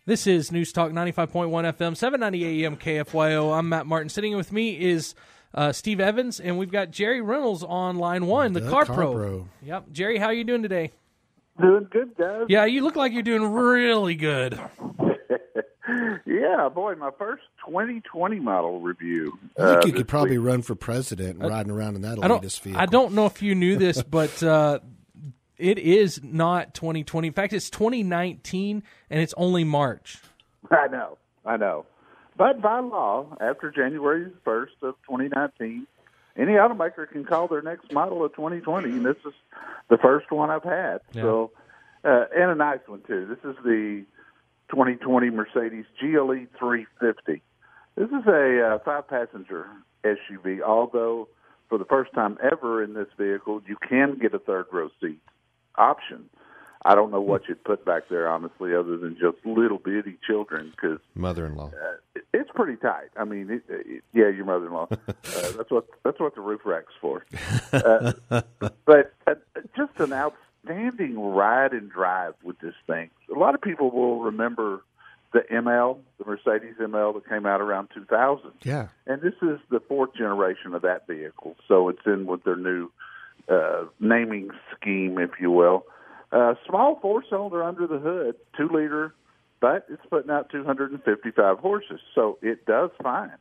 This is News Talk 95.1 FM, 790 AM KFYO. I'm Matt Martin. Sitting with me is Steve Evans, and we've got Jerry Reynolds on line one, the Car Pro. Yep. Jerry, how are you doing today? Doing good, guys. Yeah, you look like you're doing really good. Yeah, boy, my first 2020 model review. I think you could probably run for president and riding around in that latest vehicle. I don't know if you knew this, but it is not 2020. In fact, it's 2019, and it's only March. I know. But by law, after January 1st of 2019, any automaker can call their next model a 2020, and this is the first one I've had. Yeah. So, and a nice one, too. This is the 2020 Mercedes GLE 350. This is a 5-passenger SUV, although for the first time ever in this vehicle, you can get a third-row seat option. I don't know what you'd put back there, honestly, other than just little bitty children. Because mother-in-law. It's pretty tight. I mean, yeah, your mother-in-law. That's what the roof rack's for. But just an outstanding ride and drive with this thing. A lot of people will remember the ML, the Mercedes ML that came out around 2000. Yeah. And this is the fourth generation of that vehicle, so it's in with their new naming scheme, if you will. Small four-cylinder under the hood, 2-liter, but it's putting out 255 horses, so it does fine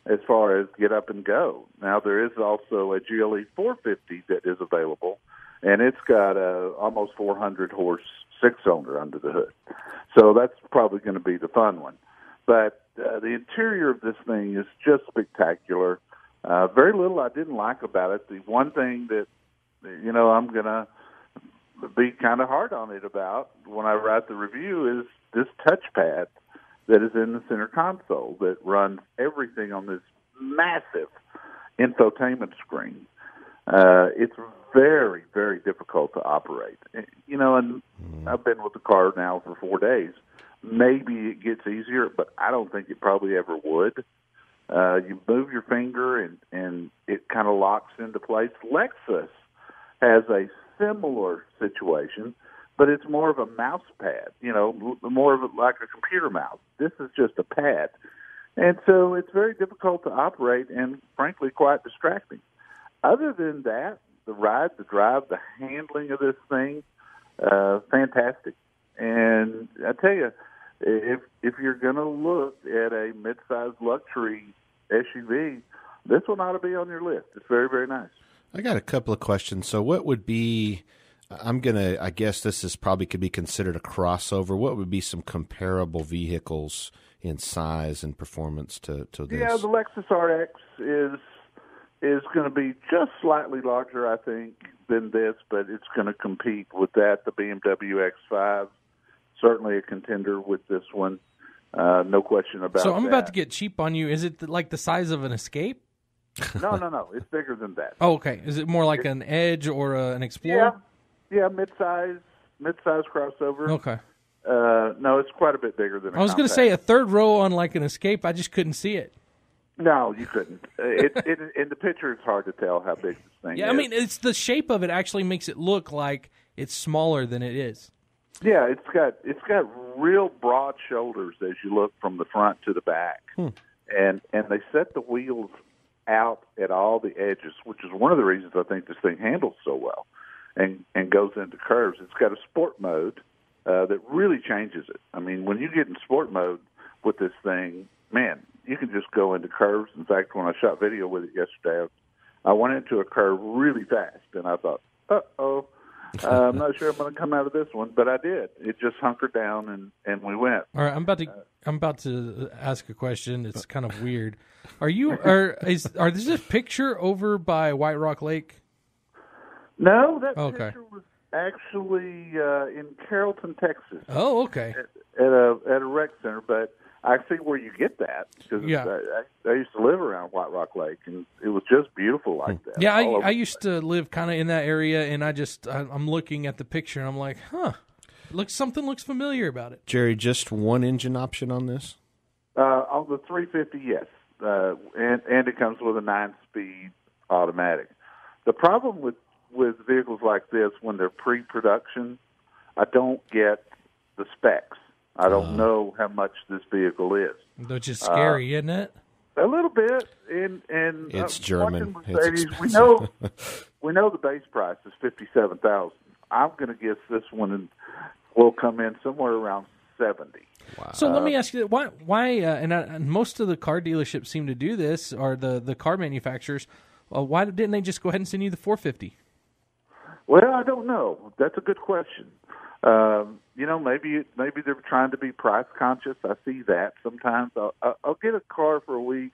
as far as get up and go. Now, there is also a GLE 450 that is available, and it's got almost 400-horse 6-cylinder under the hood. So that's probably going to be the fun one. But the interior of this thing is just spectacular. Very little I didn't like about it. The one thing that, I'm going to be kind of hard on it about when I write the review is this touchpad that is in the center console that runs everything on this massive infotainment screen. It's very, very difficult to operate. And I've been with the car now for 4 days. Maybe it gets easier, but I don't think it probably ever would. You move your finger and it kind of locks into place. Lexus has a similar situation, but it's more of a mouse pad, more of like a computer mouse. This is just a pad. And so it's very difficult to operate and, frankly, quite distracting. Other than that, the ride, the drive, the handling of this thing, fantastic. And I tell you, if you're going to look at a mid-sized luxury SUV, this one ought to be on your list. It's very, very nice. I got a couple of questions. So what would be, I guess this is probably could be considered a crossover. What would be some comparable vehicles in size and performance to this? Yeah, the Lexus RX is going to be just slightly larger, I think, than this, but it's going to compete with that. The BMW X5, certainly a contender with this one. No question about that. So I'm about to get cheap on you. Is it like the size of an Escape? No. It's bigger than that. Oh, okay. Is it more like an Edge or an Explorer? Yeah, mid-size crossover. Okay. No, it's quite a bit bigger than I was going to say a third row on like an Escape. I just couldn't see it. No, you couldn't. In the picture, it's hard to tell how big this thing is. Yeah, I mean, it's the shape of it actually makes it look like it's smaller than it is. Yeah, it's got real broad shoulders as you look from the front to the back, and they set the wheels out at all the edges, which is one of the reasons I think this thing handles so well and goes into curves. It's got a sport mode that really changes it. I mean, when you get in sport mode with this thing, man, you can just go into curves. In fact, when I shot video with it yesterday, I went into a curve really fast, and I thought, uh-oh, I'm not sure I'm going to come out of this one, but I did. It just hunkered down, and we went. All right, I'm about to ask a question. It's kind of weird. Is this picture over by White Rock Lake? No, that picture was actually in Carrollton, Texas. Oh, okay. At a rec center, but I see where you get that because I used to live around White Rock Lake, and it was just beautiful like that. Yeah, I used to live kind of in that area, and I'm looking at the picture, and I'm like, something looks familiar about it. Jerry, just one engine option on this? On the 350, yes, and it comes with a 9-speed automatic. The problem with vehicles like this, when they're pre-production, I don't get the specs. I don't know how much this vehicle is. Which is scary, isn't it? A little bit, and it's German. Mercedes, It's we know the base price is $57,000. I'm going to guess this one will come in somewhere around $70,000. Wow. So let me ask you, why? And most of the car dealerships seem to do this, or the car manufacturers. Why didn't they just go ahead and send you the $450,000? Well, I don't know. That's a good question. Maybe they're trying to be price conscious. I see that sometimes. I'll get a car for a week,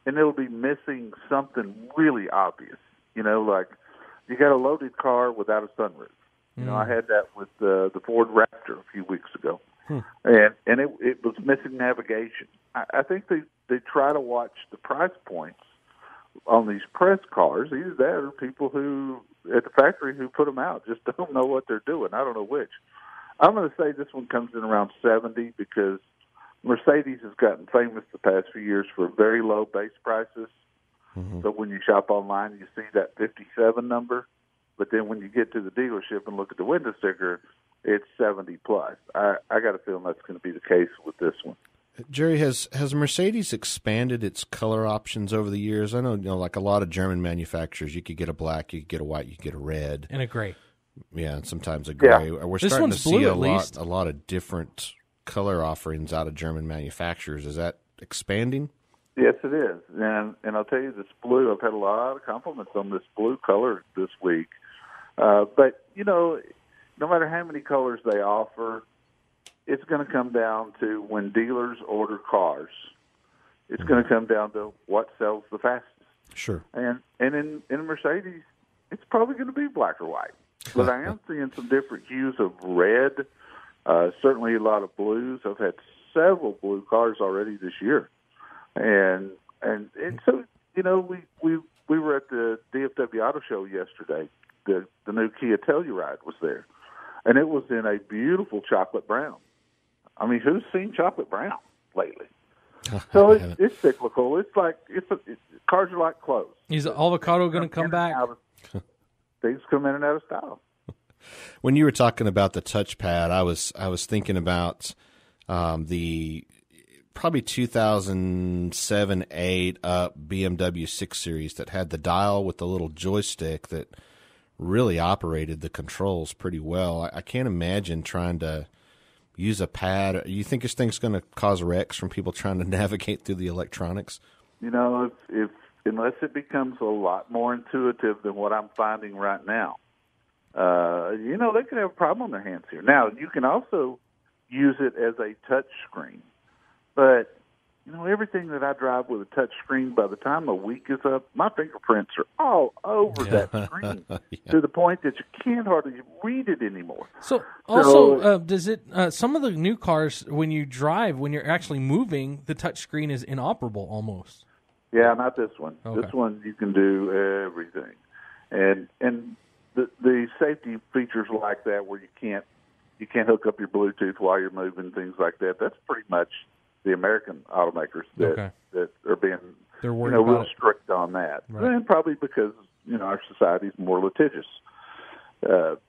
and it'll be missing something really obvious. Like you got a loaded car without a sunroof. I had that with the Ford Raptor a few weeks ago, and it was missing navigation. I think they try to watch the price points on these press cars. Either that or people who at the factory who put them out just don't know what they're doing. I don't know which. I'm going to say this one comes in around $70,000 because Mercedes has gotten famous the past few years for very low base prices. Mm-hmm. So when you shop online, you see that 57 number. But then when you get to the dealership and look at the window sticker, it's 70 plus. I got a feeling that's going to be the case with this one. Jerry, has Mercedes expanded its color options over the years? I know, like a lot of German manufacturers, you could get a black, you could get a white, you could get a red. And a gray. Yeah, and sometimes a gray. Yeah. We're starting to see a lot of different color offerings out of German manufacturers. Is that expanding? Yes, it is. And I'll tell you, this blue, I've had a lot of compliments on this blue color this week. But, no matter how many colors they offer, it's going to come down to when dealers order cars, it's going to come down to what sells the fastest. Sure. And in Mercedes, it's probably going to be black or white. But I am seeing some different hues of red, certainly a lot of blues. I've had several blue cars already this year. And so, we were at the DFW Auto Show yesterday. The new Kia Telluride was there. And it was in a beautiful chocolate brown. I mean, who's seen chocolate brown lately? So it's cyclical. It's like cars are like clothes. Is avocado going to come back? Things come in and out of style. When you were talking about the touchpad, I was thinking about the probably 2007-8 up BMW 6 Series that had the dial with the little joystick that really operated the controls pretty well. I can't imagine trying to use a pad. You think this thing's going to cause wrecks from people trying to navigate through the electronics? If unless it becomes a lot more intuitive than what I'm finding right now, they could have a problem on their hands here. Now, you can also use it as a touch screen, but everything that I drive with a touch screen, by the time a week is up, my fingerprints are all over that screen to the point that you can't hardly read it anymore. So also, does it? Some of the new cars, when you drive, when you're actually moving, the touch screen is inoperable almost. Yeah, not this one. Okay. This one you can do everything, and the safety features like that where you can't hook up your Bluetooth while you're moving, things like that. That's pretty much the American automakers that are being real strict on that, and probably because our society is more litigious. But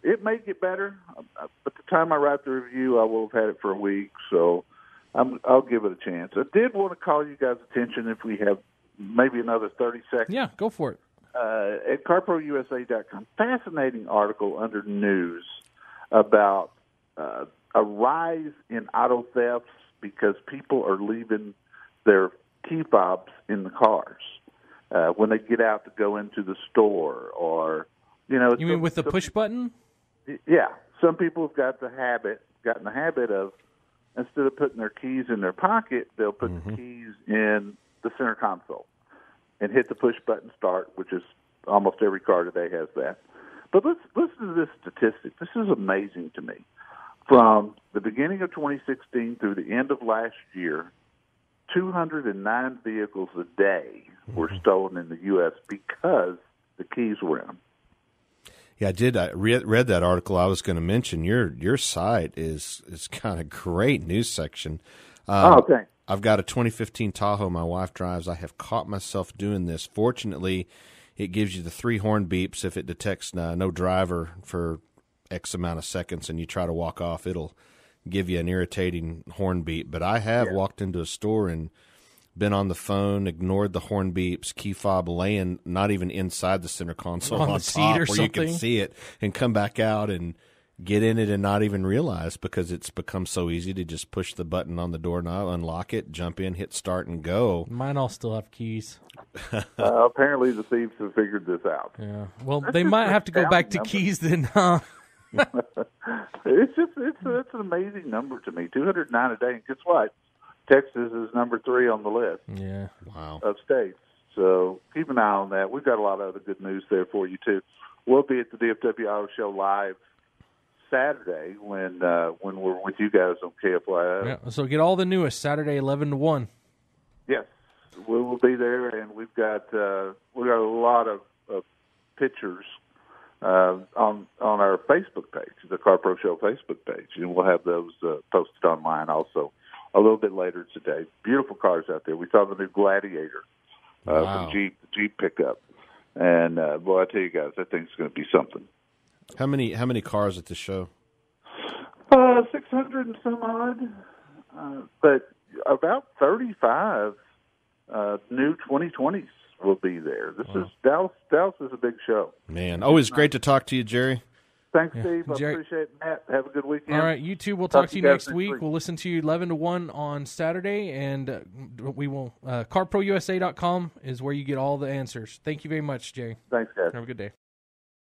it may get better. By the time I write the review, I will have had it for a week, so I'll give it a chance. I did want to call you guys' attention if we have maybe another 30 seconds. Yeah, go for it. At CarProUSA.com, fascinating article under news about a rise in auto thefts because people are leaving their key fobs in the cars when they get out to go into the store, or you mean with the push button? Yeah, some people have gotten the habit of, instead of putting their keys in their pocket, they'll put the keys in the center console and hit the push button start, which is almost every car today has that. But let's listen to this statistic. This is amazing to me. From the beginning of 2016 through the end of last year, 209 vehicles a day were stolen in the U.S. because the keys were in them. Yeah, I did. I read that article. I was going to mention your site is got a great news section. Okay. I've got a 2015 Tahoe my wife drives. I have caught myself doing this. Fortunately, it gives you the 3 horn beeps if it detects no driver for X amount of seconds and you try to walk off. It'll give you an irritating horn beep. But I have walked into a store and been on the phone, ignored the horn beeps, key fob laying not even inside the center console on the seat top or where something. you can see it, and come back out and get in it and not even realize, because it's become so easy to just push the button on the doorknob, unlock it, jump in, hit start, and go. Mine all still have keys. Apparently the thieves have figured this out. Yeah. Well, they might have to go back to keys then, huh? It's an amazing number to me. 209 a day. And guess what? Texas is number 3 on the list. Yeah. Wow. Of states. So keep an eye on that. We've got a lot of other good news there for you too. We'll be at the DFW Auto Show live Saturday when we're with you guys on KFYO. Yeah. So get all the newest Saturday 11 to 1. Yes, we will be there, and we've got a lot of pictures on our Facebook page, the Car Pro Show Facebook page, and we'll have those posted online also a little bit later today. Beautiful cars out there. We saw the new Gladiator from Jeep pickup, and boy, I tell you guys, that thing's going to be something. How many cars at the show? 600 and some odd, but about 35 new 2020s will be there. This is Dallas. Dallas is a big show. Man, always great to talk to you, Jerry. Thanks, Steve. I Jerry, appreciate it, Matt. Have a good weekend. All right, you two. We'll talk to you next week. week. We'll listen to you 11 to 1 on Saturday, and we will. CarProUSA.com is where you get all the answers. Thank you very much, Jerry. Thanks, guys. Have a good day.